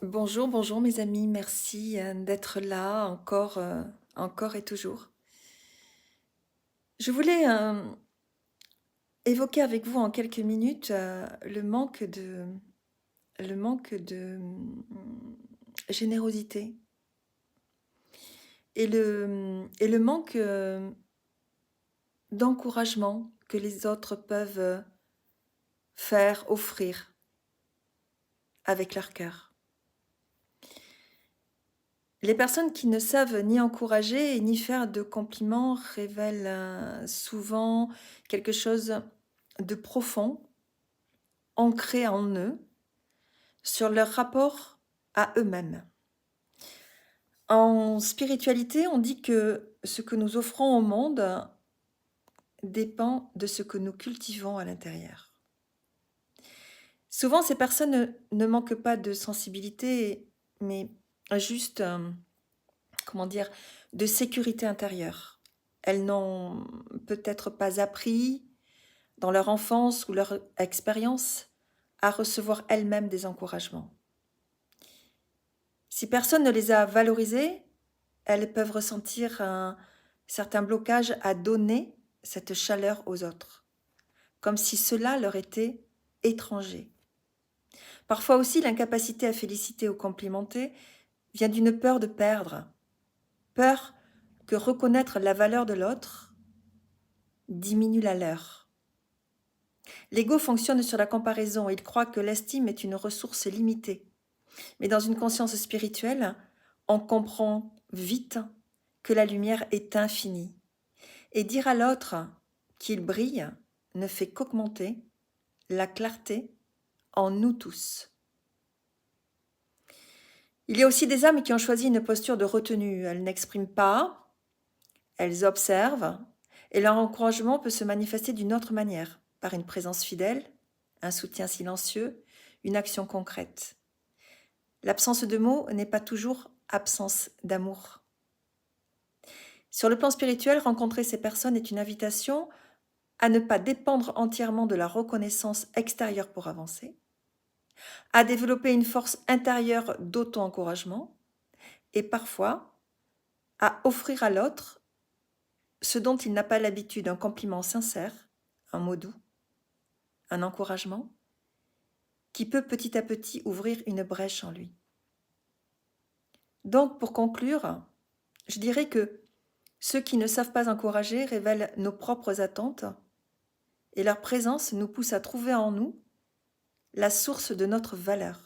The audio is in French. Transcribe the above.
Bonjour, bonjour mes amis, merci d'être là encore et toujours. Je voulais évoquer avec vous en quelques minutes le manque de générosité et le manque d'encouragement que les autres peuvent faire, offrir avec leur cœur. Les personnes qui ne savent ni encourager ni faire de compliments révèlent souvent quelque chose de profond, ancré en eux, sur leur rapport à eux-mêmes. En spiritualité, on dit que ce que nous offrons au monde dépend de ce que nous cultivons à l'intérieur. Souvent, ces personnes ne manquent pas de sensibilité, mais juste, comment dire, de sécurité intérieure. Elles n'ont peut-être pas appris dans leur enfance ou leur expérience à recevoir elles-mêmes des encouragements. Si personne ne les a valorisées, elles peuvent ressentir un certain blocage à donner cette chaleur aux autres, comme si cela leur était étranger. Parfois aussi, l'incapacité à féliciter ou complimenter vient d'une peur de perdre, peur que reconnaître la valeur de l'autre diminue la leur. L'ego fonctionne sur la comparaison, il croit que l'estime est une ressource limitée. Mais dans une conscience spirituelle, on comprend vite que la lumière est infinie. Et dire à l'autre qu'il brille ne fait qu'augmenter la clarté en nous tous. Il y a aussi des âmes qui ont choisi une posture de retenue. Elles n'expriment pas, elles observent, et leur encouragement peut se manifester d'une autre manière, par une présence fidèle, un soutien silencieux, une action concrète. L'absence de mots n'est pas toujours absence d'amour. Sur le plan spirituel, rencontrer ces personnes est une invitation à ne pas dépendre entièrement de la reconnaissance extérieure pour avancer, à développer une force intérieure d'auto-encouragement et parfois à offrir à l'autre ce dont il n'a pas l'habitude, un compliment sincère, un mot doux, un encouragement, qui peut petit à petit ouvrir une brèche en lui. Donc, pour conclure, je dirais que ceux qui ne savent pas encourager révèlent nos propres attentes et leur présence nous pousse à trouver en nous la source de notre valeur.